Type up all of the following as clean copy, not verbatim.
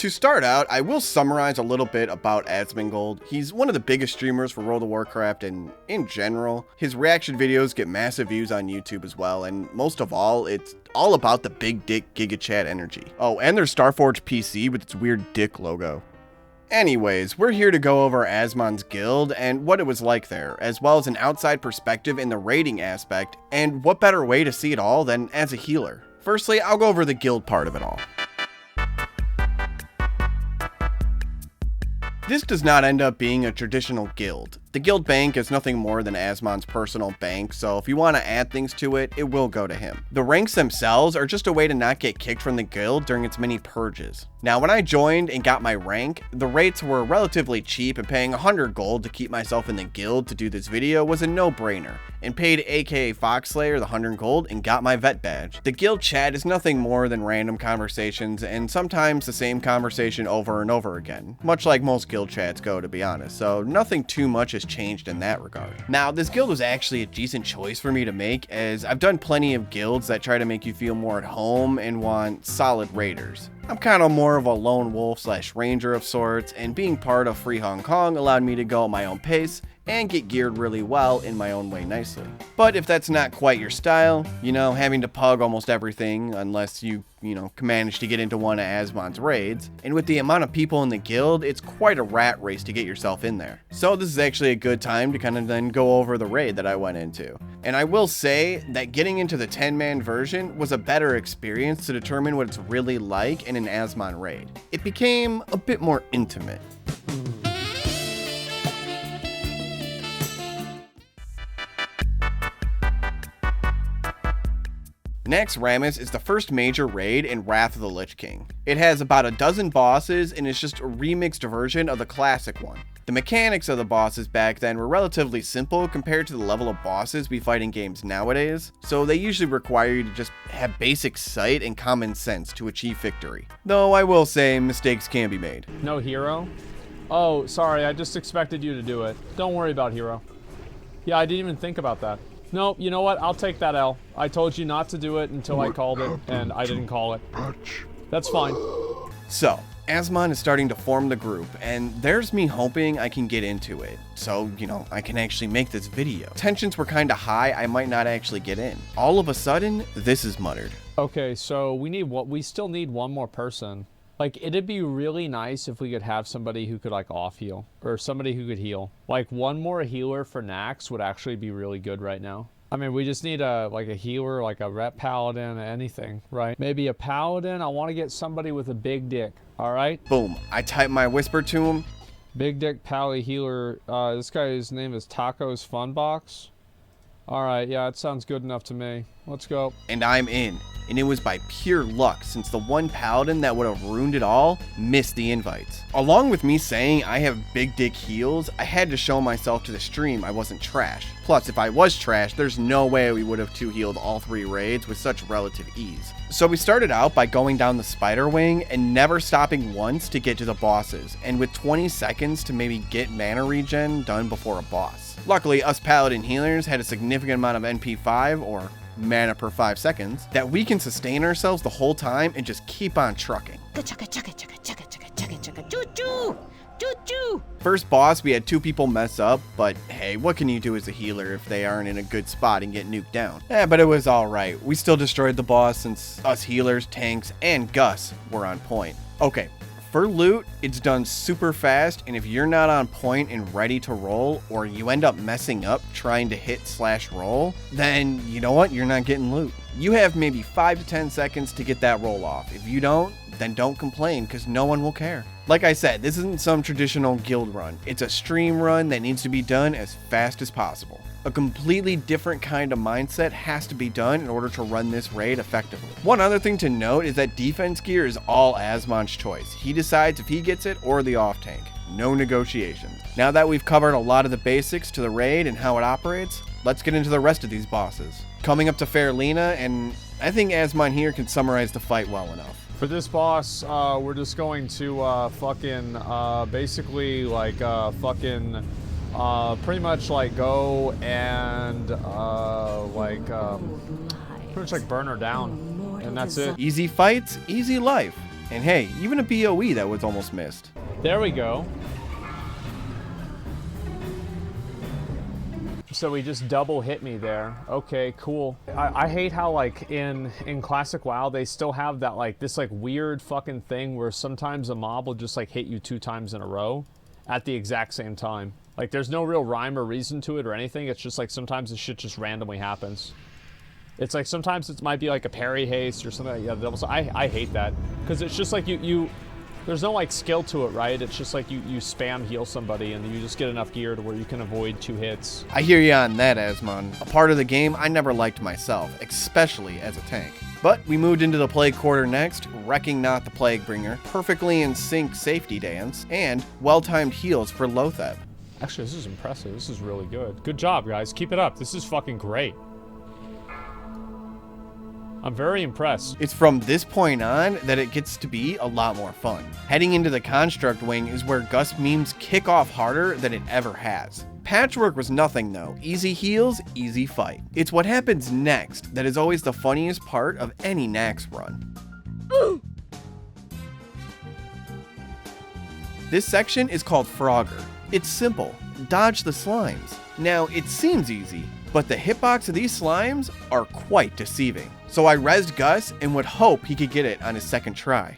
To start out, I will summarize a little bit about Asmongold. He's one of the biggest streamers for World of Warcraft and in general. His reaction videos get massive views on YouTube as well, and most of all, it's all about the big dick Giga Chat energy. Oh, and there's Starforge PC with its weird dick logo. Anyways, we're here to go over Asmon's guild and what it was like there, as well as an outside perspective in the raiding aspect, and what better way to see it all than as a healer. Firstly, I'll go over the guild part of it all. This does not end up being a traditional guild. The guild bank is nothing more than Asmon's personal bank, so if you want to add things to it, it will go to him. The ranks themselves are just a way to not get kicked from the guild during its many purges. Now, when I joined and got my rank, the rates were relatively cheap, and paying 100 gold to keep myself in the guild to do this video was a no-brainer, and paid aka Foxslayer the 100 gold and got my vet badge. The guild chat is nothing more than random conversations, and sometimes the same conversation over and over again, much like most guild chats go, to be honest, so nothing too much has changed in that regard. Now, this guild was actually a decent choice for me to make, as I've done plenty of guilds that try to make you feel more at home and want solid raiders. I'm kind of more of a lone wolf slash ranger of sorts, and being part of Free Hong Kong allowed me to go at my own pace and get geared really well in my own way nicely. But if that's not quite your style, you know, having to pug almost everything unless you manage to get into one of Asmon's raids, and with the amount of people in the guild, it's quite a rat race to get yourself in there. So this is actually a good time to kind of then go over the raid that I went into. And I will say that getting into the 10-man version was a better experience to determine what it's really like in an Asmon raid. It became a bit more intimate. Next, Rammus is the first major raid in Wrath of the Lich King. It has about a dozen bosses and is just a remixed version of the classic one. The mechanics of the bosses back then were relatively simple compared to the level of bosses we fight in games nowadays, so they usually require you to just have basic sight and common sense to achieve victory. Though I will say mistakes can be made. No hero? Oh, sorry, I just expected you to do it. Don't worry about hero. Yeah, I didn't even think about that. No, you know what? I'll take that L. I told you not to do it until I called it, and I didn't call it. That's fine. So, Asmon is starting to form the group, and there's me hoping I can get into it. So, I can actually make this video. Tensions were kinda high, I might not actually get in. All of a sudden, this is muttered. Okay, so we still need one more person. Like, it'd be really nice if we could have somebody who could, like, off-heal. Or somebody who could heal. Like, one more healer for Nax would actually be really good right now. I mean, we just need a healer, like a rep paladin, anything, right? Maybe a paladin. I want to get somebody with a big dick, all right? Boom. I type my whisper to him. Big dick pally healer. This guy's name is Taco's Funbox. All right, yeah, it sounds good enough to me. Let's go. And I'm in. And it was by pure luck, since the one paladin that would have ruined it all missed the invites. Along with me saying I have big dick heals, I had to show myself to the stream I wasn't trash. Plus, if I was trash, there's no way we would have 2-healed all 3 raids with such relative ease. So we started out by going down the spider wing and never stopping once to get to the bosses, and with 20 seconds to maybe get mana regen done before a boss. Luckily, us paladin healers had a significant amount of NP5, or mana per 5 seconds, that we can sustain ourselves the whole time and just keep on trucking. First boss, we had 2 people mess up, but hey, what can you do as a healer if they aren't in a good spot and get nuked down? But it was alright. We still destroyed the boss since us healers, tanks, and Gus were on point. Okay. For loot, it's done super fast, and if you're not on point and ready to roll, or you end up messing up trying to hit/roll, then you know what? You're not getting loot. You have maybe 5 to 10 seconds to get that roll off. If you don't, then don't complain, because no one will care. Like I said, this isn't some traditional guild run. It's a stream run that needs to be done as fast as possible. A completely different kind of mindset has to be done in order to run this raid effectively. One other thing to note is that defense gear is all Asmon's choice. He decides if he gets it or the off tank. No negotiations. Now that we've covered a lot of the basics to the raid and how it operates, let's get into the rest of these bosses. Coming up to Fairlina, and I think Asmon here can summarize the fight well enough. For this boss, we're just going to basically pretty much like go and pretty much like burn her down, and that's it. Easy fights, easy life. And hey, even a BOE that was almost missed. There we go. So he just double hit me there. Okay, cool. I hate how like in classic WoW they still have that like this like weird fucking thing where sometimes a mob will just like hit you 2 times in a row at the exact same time. Like there's no real rhyme or reason to it or anything. It's just like sometimes this shit just randomly happens. It's like sometimes it might be like a parry haste or something like that. So I hate that because it's just like you there's no like skill to it, right? It's just like you spam heal somebody and you just get enough gear to where you can avoid 2 hits. I hear you on that, Asmon. A part of the game I never liked myself, especially as a tank. But we moved into the Plague Quarter next, wrecking Not the Plaguebringer, perfectly in sync safety dance, and well-timed heals for Lotheb. Actually, this is impressive. This is really good. Good job, guys. Keep it up. This is fucking great. I'm very impressed. It's from this point on that it gets to be a lot more fun. Heading into the Construct Wing is where Gus memes kick off harder than it ever has. Patchwork was nothing though. Easy heals, easy fight. It's what happens next that is always the funniest part of any Nax run. This section is called Frogger. It's simple. Dodge the slimes. Now, it seems easy, but the hitbox of these slimes are quite deceiving. So I rezzed Gus and would hope he could get it on his second try.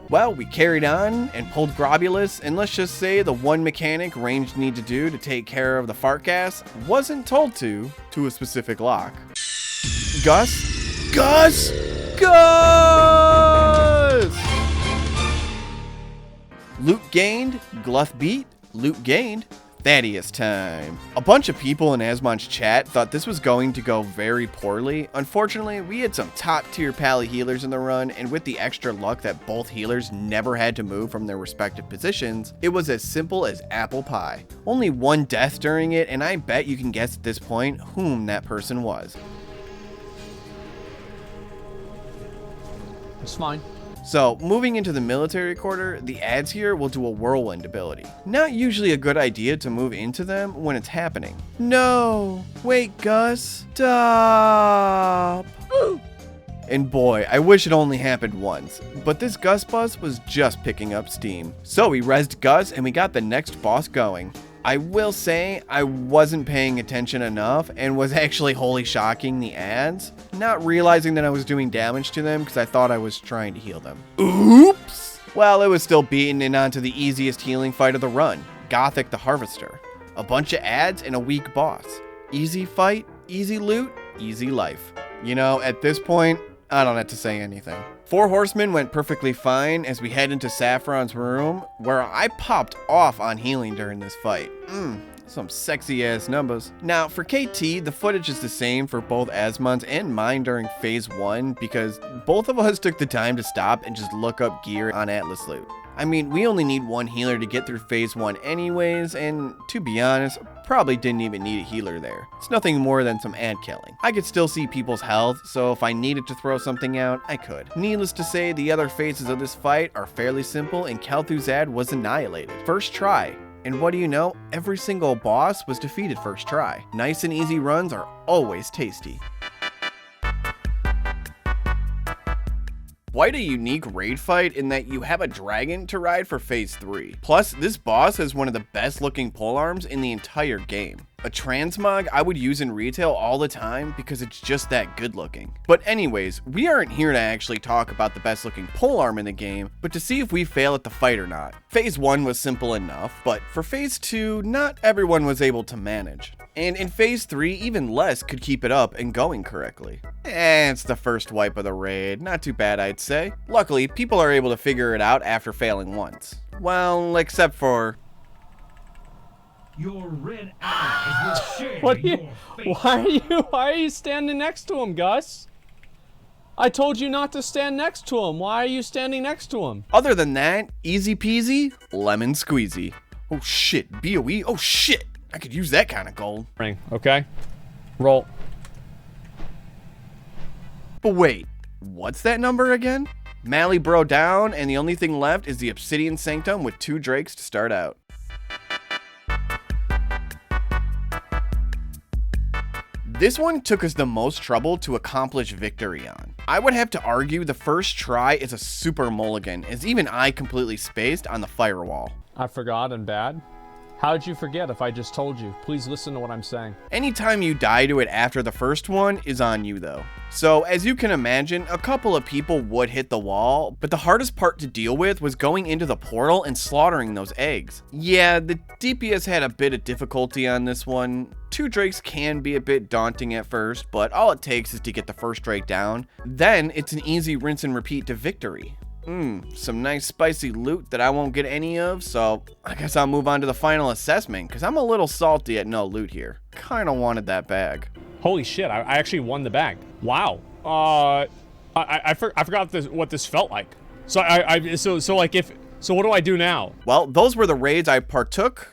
Well, we carried on and pulled Grobulus, and let's just say the one mechanic ranged need to do to take care of the fart gas wasn't told to a specific lock. Gus? Gus! Gus! Loot gained, Gluth beat, loot gained, Thaddeus time. A bunch of people in Asmon's chat thought this was going to go very poorly. Unfortunately, we had some top tier pally healers in the run, and with the extra luck that both healers never had to move from their respective positions, it was as simple as apple pie. Only one death during it, and I bet you can guess at this point whom that person was. It's fine. So, moving into the military quarter, the ads here will do a whirlwind ability. Not usually a good idea to move into them when it's happening. No! Wait, Gus! Stop! And boy, I wish it only happened once, but this Gus bus was just picking up steam. So we rezzed Gus and we got the next boss going. I will say I wasn't paying attention enough and was actually wholly shocking the ads, not realizing that I was doing damage to them because I thought I was trying to heal them. Oops! Well, it was still beaten and onto the easiest healing fight of the run, Gothic the Harvester. A bunch of ads and a weak boss. Easy fight, easy loot, easy life. You know, at this point, I don't have to say anything. 4 horsemen went perfectly fine as we head into Saffron's room, where I popped off on healing during this fight. Some sexy ass numbers. Now for KT, the footage is the same for both Asmon's and mine during phase 1 because both of us took the time to stop and just look up gear on Atlas Loot. I mean, we only need one healer to get through phase 1 anyways, and to be honest, probably didn't even need a healer there. It's nothing more than some ad killing. I could still see people's health, so if I needed to throw something out, I could. Needless to say, the other phases of this fight are fairly simple and Kel'Thuz's ad was annihilated. First try. And what do you know? Every single boss was defeated first try. Nice and easy runs are always tasty. Quite a unique raid fight in that you have a dragon to ride for phase 3. Plus, this boss has one of the best looking polearms in the entire game. A transmog I would use in retail all the time because it's just that good looking. But anyways, we aren't here to actually talk about the best looking polearm in the game, but to see if we fail at the fight or not. Phase 1 was simple enough, but for phase 2, not everyone was able to manage. And in phase 3, even less could keep it up and going correctly. It's the first wipe of the raid, not too bad I'd say. Luckily, people are able to figure it out after failing once. Well, except for... Your red eyes will share What are your you, fate. why are you standing next to him, Gus? I told you not to stand next to him. Why are you standing next to him? Other than that, easy peasy, lemon squeezy. Oh shit, BOE, oh shit! I could use that kind of gold. Ring, okay? Roll. But wait, what's that number again? Mally bro down, and the only thing left is the Obsidian Sanctum with 2 drakes to start out. This one took us the most trouble to accomplish victory on. I would have to argue the first try is a super mulligan, as even I completely spaced on the firewall. I forgot and bad. How'd you forget if I just told you? Please listen to what I'm saying. Anytime you die to it after the first one is on you though. So as you can imagine, a couple of people would hit the wall, but the hardest part to deal with was going into the portal and slaughtering those eggs. Yeah, the DPS had a bit of difficulty on this one. 2 drakes can be a bit daunting at first, but all it takes is to get the first drake down. Then it's an easy rinse and repeat to victory. Some nice spicy loot that I won't get any of, so I guess I'll move on to the final assessment, because I'm a little salty at no loot here. Kinda wanted that bag. Holy shit, I actually won the bag. Wow. I forgot what this felt like. So so what do I do now? Well, those were the raids I partaked?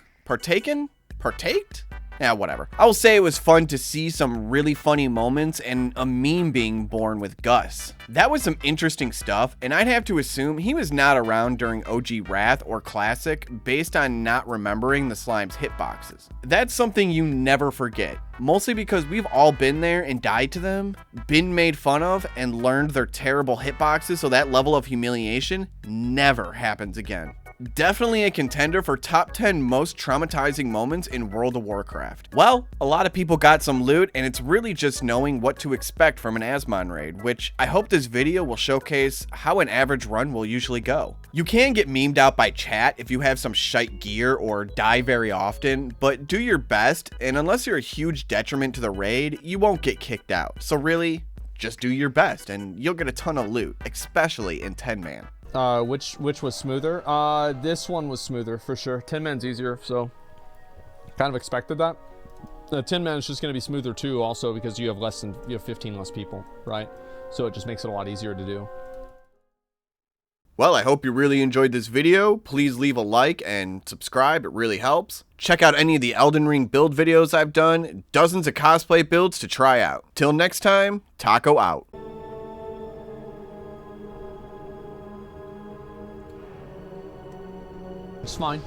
Yeah, whatever. I will say it was fun to see some really funny moments and a meme being born with Gus. That was some interesting stuff, and I'd have to assume he was not around during OG Wrath or Classic based on not remembering the slime's hitboxes. That's something you never forget, mostly because we've all been there and died to them, been made fun of, and learned their terrible hitboxes, so that level of humiliation never happens again. Definitely a contender for top 10 most traumatizing moments in World of Warcraft. Well, a lot of people got some loot, and it's really just knowing what to expect from an Asmon raid, which I hope this video will showcase how an average run will usually go. You can get memed out by chat if you have some shite gear or die very often, but do your best, and unless you're a huge detriment to the raid, you won't get kicked out. So really, just do your best, and you'll get a ton of loot, especially in 10-man. Which was smoother? This one was smoother for sure. 10-man's easier, so kind of expected that. 10-man is just going to be smoother too, also because you have 15 less people, right? So it just makes it a lot easier to do. Well, I hope you really enjoyed this video. Please leave a like and subscribe, it really helps. Check out any of the Elden Ring build videos I've done, dozens of cosplay builds to try out. Till next time, Taco out. It's fine.